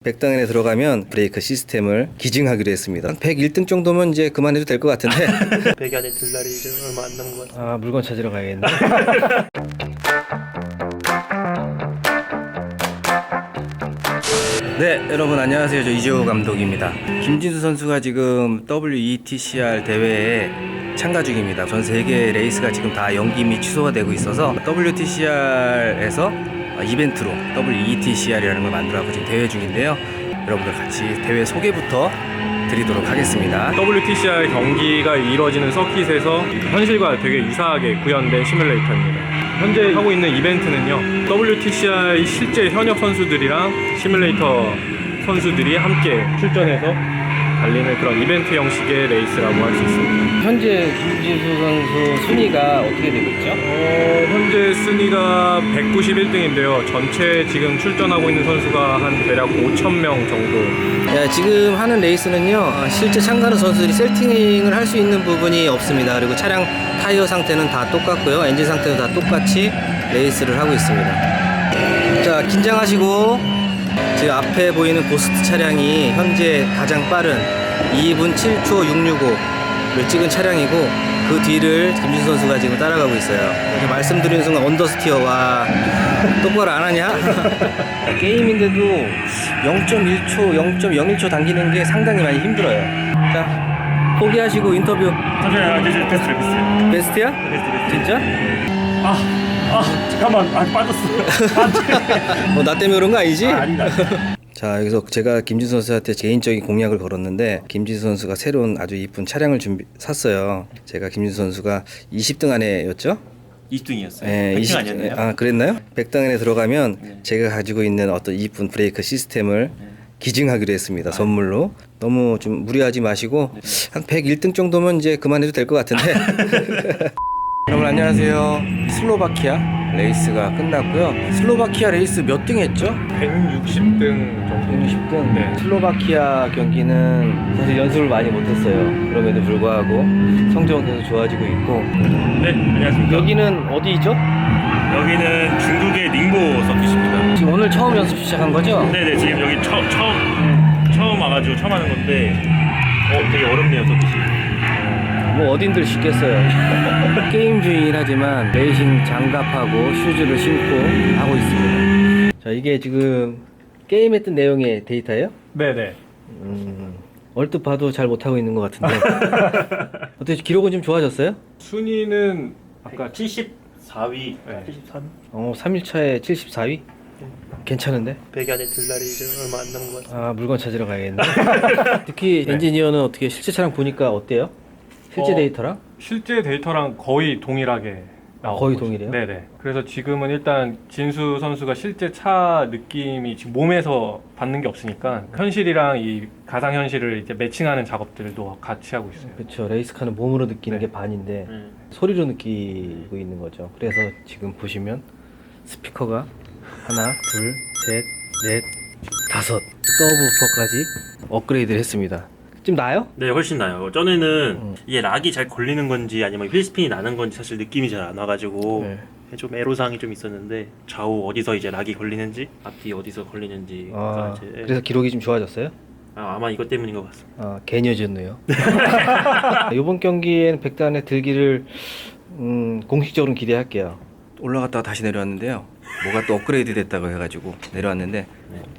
백당에 들어가면 브레이크 시스템을 기증하기로 했습니다. 101등 정도면 이제 그만해도 될 것 같은데 100이 안에 들 날이 이제 얼마 안 남은 것 같아요. 아, 물건 찾으러 가야겠네. 네, 여러분 안녕하세요. 저 이재호 감독입니다. 김진수 선수가 지금 WETCR 대회에 참가 중입니다. 전 세계 레이스가 지금 다 연기 및 취소가 되고 있어서 WTCR에서 이벤트로 WETCR이라는 걸 만들어서 지금 대회 중인데요. 여러분들 같이 대회 소개부터 드리도록 하겠습니다. WTCR 경기가 이루어지는 서킷에서 현실과 되게 유사하게 구현된 시뮬레이터입니다. 현재 하고 있는 이벤트는요, WTCR 실제 현역 선수들이랑 시뮬레이터 선수들이 함께 출전해서 달리는 그런 이벤트 형식의 레이스라고 할 수 있습니다. 현재 김진수 선수 순위가 어떻게 되고 있죠? 현재 순위가 191등인데요. 전체 지금 출전하고 있는 선수가 한 대략 5,000명 정도. 지금 하는 레이스는요, 실제 참가하는 선수들이 세팅을 할 수 있는 부분이 없습니다. 그리고 차량 타이어 상태는 다 똑같고요, 엔진 상태도 다 똑같이 레이스를 하고 있습니다. 자, 긴장하시고 지금 앞에 보이는 고스트 차량이 현재 가장 빠른 2분 7초 665를 찍은 차량이고, 그 뒤를 김진수 선수가 지금 따라가고 있어요. 말씀드리는 순간 언더스티어와 똑바로 안 하냐? 게임인데도 0.1초, 0.01초 당기는 게 상당히 많이 힘들어요. 자, 포기하시고 인터뷰. 잠시만요. 베스트야. 베스트야? 베스트. 진짜? 잠깐만. 빠졌어. 나 때문에 그런 거 아니지? 아니다. 자, 여기서 제가 김진수 선수한테 개인적인 공약을 걸었는데, 김진수 선수가 새로운 아주 이쁜 차량을 샀어요. 제가 김진수 선수가 20등 안에였죠? 20등이었어요. 네, 100등 아니었나요? 아, 그랬나요? 100등 안에 들어가면 제가 가지고 있는 어떤 이쁜 브레이크 시스템을 기증하기로 했습니다. 선물로. 너무 좀 무리하지 마시고 한 101등 정도면 이제 그만해도 될 것 같은데 여러분 안녕하세요. 슬로바키아 레이스가 끝났고요. 슬로바키아 레이스 몇 등 했죠? 160등 정도. 160등. 네. 슬로바키아 경기는 사실 연습을 많이 못했어요. 그럼에도 불구하고 성적은 계속 좋아지고 있고. 네, 안녕하십니까. 여기는 어디죠? 여기는 중국의 닝보 서킷입니다. 지금 오늘 처음 연습 시작한 거죠? 네네, 지금 여기 처음 와가지고 처음 하는 건데, 되게 어렵네요, 서킷이. 뭐 어딘들 쉽겠어요. 게임 중이긴 하지만 레이싱 장갑하고 슈즈를 신고 하고 있습니다. 자, 이게 지금 게임했던 내용의 데이터예요? 네네. 얼뜻 봐도 잘 못하고 있는 것 같은데 어떻게 기록은 좀 좋아졌어요? 순위는 아까 74위, 네. 73? 3일차에 74위? 괜찮은데? 100이 안에 들 날이 이제 얼마 안 남은 것 같아요. 아, 물건 찾으러 가야겠네. 특히 엔지니어는 어떻게 실제 차량 보니까 어때요? 실제 데이터랑? 실제 데이터랑 거의 동일하게 나오고 거의 있어요. 동일해요? 네네. 그래서 지금은 일단 진수 선수가 실제 차 느낌이 지금 몸에서 받는 게 없으니까 현실이랑 이 가상 현실을 이제 매칭하는 작업들도 같이 하고 있어요. 그렇죠. 레이스카는 몸으로 느끼는 네. 게 반인데 소리로 느끼고 있는 거죠. 그래서 지금 보시면 스피커가 하나, 둘, 셋, 넷, 다섯 서브우퍼까지 업그레이드를 했습니다. 좀 나아요? 네, 훨씬 나아요. 전에는 이게 락이 잘 걸리는 건지 아니면 휠스핀이 나는 건지 사실 느낌이 잘 안 와가지고 좀 애로사항이 좀 있었는데, 좌우 어디서 이제 락이 걸리는지, 앞뒤 어디서 걸리는지. 그래서 기록이 좀 좋아졌어요? 아마 이것 때문인 것 같습니다. 개녀졌네요. 이번 경기에는 백단에 들기를 공식적으로는 기대할게요. 올라갔다가 다시 내려왔는데요. 뭐가 또 업그레이드 됐다고 해가지고 내려왔는데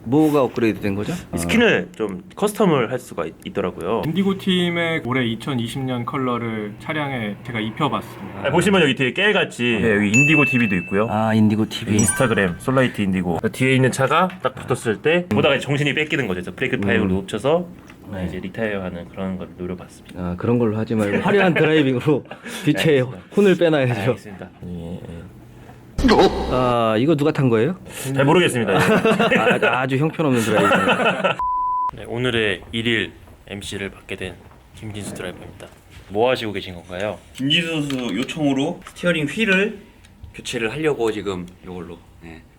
뭐가 업그레이드 된 거죠? 스킨을 좀 커스텀을 할 수가 있더라고요. 인디고 팀의 올해 2020년 컬러를 차량에 제가 입혀봤습니다. 보시면 여기 뒤에 깨같이 여기 인디고 TV도 있고요. 아, 인디고 TV. 인스타그램 솔라이트 인디고. 뒤에 있는 차가 딱 붙었을 때 보다가 정신이 뺏기는 거죠. 그래서 브레이크 파이어를 놓쳐서 이제 리타이어하는 그런 걸 노려봤습니다. 아, 그런 걸로 하지 말고 화려한 드라이빙으로 뒷차에 혼을 빼놔야죠. 알겠습니다. 아, 이거 누가 탄 거예요? 잘 모르겠습니다. 아주 형편없는 드라이빙. 네, 오늘의 1일 MC를 맡게 된 김진수 드라이버입니다. 뭐 하시고 계신 건가요? 김진수 선수 요청으로 스티어링 휠을 교체를 하려고 지금 이걸로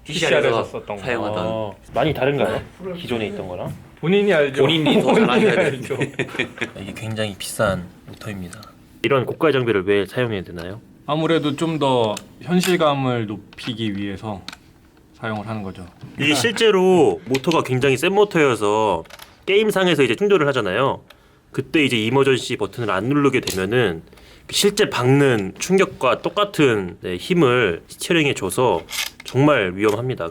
TCR에서 TCR에서 사용하던 많이 다른가요? 기존에 있던 거랑? 본인이 알죠. 본인이 더 잘 아셔야 알죠. 이게 굉장히 비싼 모터입니다. 이런 고가의 장비를 왜 사용해야 되나요? 아무래도 좀 더 현실감을 높이기 위해서 사용을 하는 거죠. 이게 실제로 모터가 굉장히 센 모터여서 게임상에서 이제 충돌을 하잖아요. 그때 이제 이머전시 버튼을 안 누르게 되면은 실제 박는 충격과 똑같은 힘을 스티어링에 줘서 정말 위험합니다.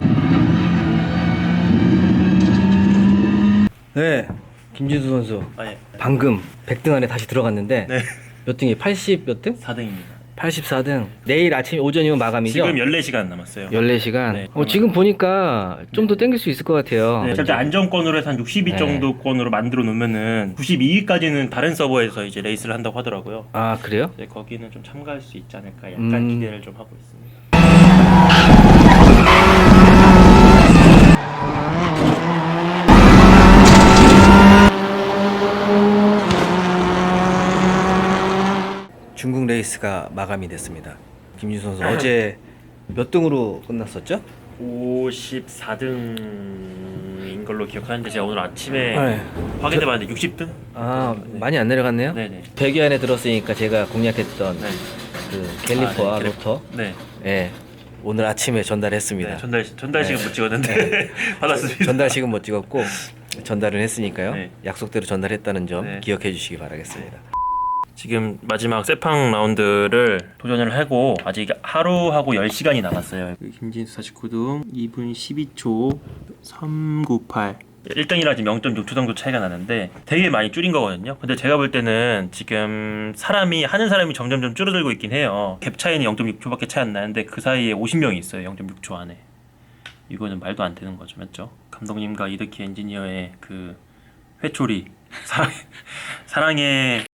네, 김진수 선수 예. 방금 100등 안에 다시 들어갔는데 네. 몇 등이 80 몇 등? 4등입니다. 84등. 내일 아침 오전이면 마감이죠? 지금 14시간 남았어요. 14시간. 네. 지금 보니까 좀 더 땡길 수 있을 것 같아요. 네, 절대 안정권으로 해서 한 62 네. 정도권으로 만들어 놓으면은 92위까지는 다른 서버에서 이제 레이스를 한다고 하더라고요. 아, 그래요? 네, 거기는 좀 참가할 수 있지 않을까 약간 기대를 좀 하고 있습니다. 중국 레이스가 마감이 됐습니다. 김진수 선수 어제 몇 등으로 끝났었죠? 54등인 걸로 기억하는데 제가 오늘 아침에 네. 확인해봤는데 60등? 아, 많이 안 내려갔네요? 네네. 100위 안에 들었으니까 제가 공략했던 네. 그 갤리퍼와 네, 로터 네. 예, 오늘 아침에 전달했습니다. 네. 전달식은 못 찍었는데 받았습니다. 전달식은 못 찍었고 전달을 했으니까요. 네. 약속대로 전달했다는 점 네. 기억해 주시기 바라겠습니다. 지금 마지막 세팡 라운드를 도전을 하고 아직 하루하고 10시간이 남았어요. 김진수 49등 2분 12초 398 1등이랑 지금 0.6초 정도 차이가 나는데 되게 많이 줄인 거거든요. 근데 제가 볼 때는 지금 하는 사람이 점점 줄어들고 있긴 해요. 갭 차이는 0.6초밖에 차이 안 나는데 그 사이에 50명이 있어요. 0.6초 안에. 이거는 말도 안 되는 거죠. 맞죠? 감독님과 이덕희 엔지니어의 그 회초리 사랑의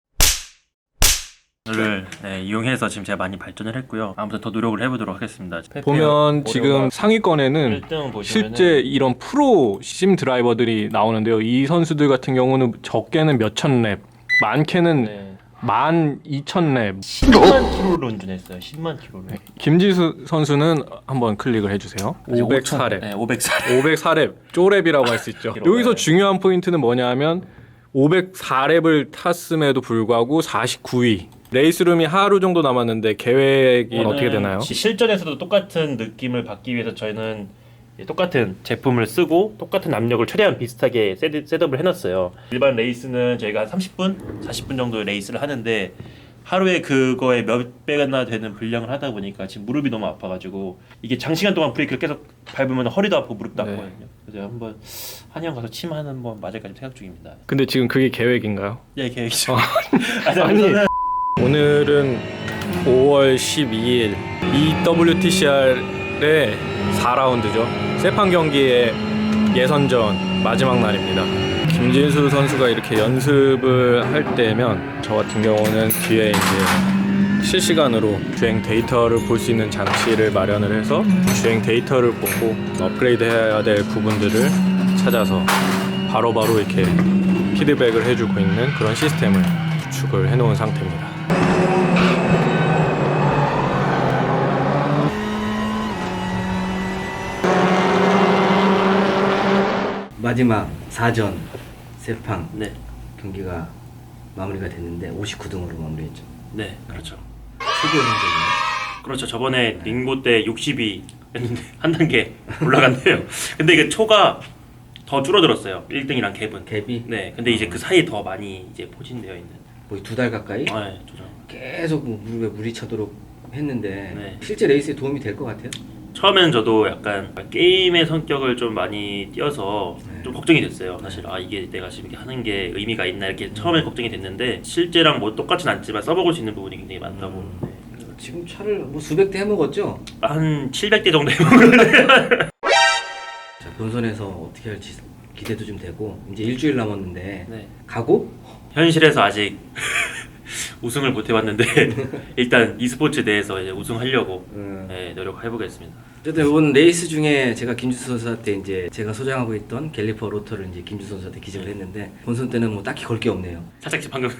를 이용해서 지금 제가 많이 발전을 했고요. 아무튼 더 노력을 해보도록 하겠습니다. 보면 지금 상위권에는 1등 보시면은 실제 이런 프로 심 드라이버들이 나오는데요. 이 선수들 같은 경우는 적게는 몇천 랩, 많게는 12,000랩. 10만 킬로를 운전했어요. 10만 킬로를. 김지수 선수는 한번 클릭을 해주세요. 504랩. 네, 504랩. 504랩, 쪼랩이라고 할 수 있죠. 여기서 중요한 포인트는 뭐냐면 504랩을 탔음에도 불구하고 49위. 레이스룸이 하루 정도 남았는데 계획이 어떻게 되나요? 실전에서도 똑같은 느낌을 받기 위해서 저희는 똑같은 제품을 쓰고 똑같은 압력을 최대한 비슷하게 셋업을 해놨어요. 일반 레이스는 저희가 한 30분, 40분 정도 레이스를 하는데 하루에 그거에 몇 배나 되는 분량을 하다 보니까 지금 무릎이 너무 아파가지고 이게 장시간 동안 브레이크를 계속 밟으면 허리도 아프고 무릎도 네. 아프거든요. 그래서 한번 한의원 가서 침 한번 맞을까 좀 생각 중입니다. 근데 지금 그게 계획인가요? 예, 계획이죠. 아니, 오늘은 5월 12일 EWTCR의 4라운드죠. 세판 경기의 예선전 마지막 날입니다. 김진수 선수가 이렇게 연습을 할 때면 저 같은 경우는 뒤에 이제 실시간으로 주행 데이터를 볼 수 있는 장치를 마련을 해서 주행 데이터를 보고 업그레이드 해야 될 부분들을 찾아서 바로바로 이렇게 피드백을 해주고 있는 그런 시스템을 구축을 해놓은 상태입니다. 마지막 4전 세팡 네, 경기가 마무리가 됐는데 59등으로 마무리했죠. 네, 그렇죠. 최고 성적이요. 그렇죠. 저번에 링고 때 60이 한 단계 올라갔네요. 근데 이게 초가 더 줄어들었어요. 1등이랑 갭은. 갭이 네, 근데 이제 그 사이에 더 많이 이제 포진되어 있는. 거의 2달 가까이 네, 조정. 계속 무릎에 물이 차도록 했는데 네. 실제 레이스에 도움이 될 것 같아요. 처음에는 저도 약간 게임의 성격을 좀 많이 띄어서 좀 걱정이 됐어요. 사실 이게 내가 지금 이렇게 하는 게 의미가 있나 이렇게 처음에 걱정이 됐는데 실제랑 뭐 똑같진 않지만 써먹을 수 있는 부분이 굉장히 많다고. 네. 지금 차를 뭐 수백 대 해먹었죠? 한 700대 정도 해먹었는데. 자, 본선에서 어떻게 할지 기대도 좀 되고 이제 일주일 남았는데 네. 각오? 현실에서 아직 우승을 못 해봤는데 일단 e스포츠 내에서 이제 우승하려고 네, 노력해보겠습니다. 어쨌든 이번 레이스 중에 제가 김주수 선수한테 이제 제가 소장하고 있던 갤리퍼 로터를 이제 김주수 선수한테 기증을 했는데 본선 때는 뭐 딱히 걸 게 없네요. 살짝 방금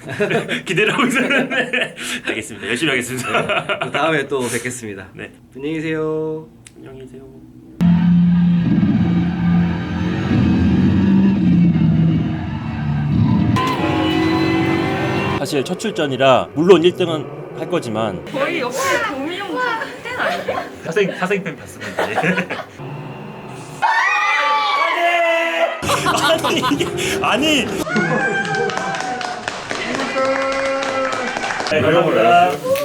기대를 하고 있었는데 알겠습니다. 열심히 하겠습니다. 또 다음에 또 뵙겠습니다. 네, 안녕히 계세요. 안녕히 계세요. 사실 첫 출전이라 물론 1등은 할 거지만 거의 역시 도미용 땐 아니에요? 사생팬 봤습니다. 아니 이게 아니. 네, 감사합니다.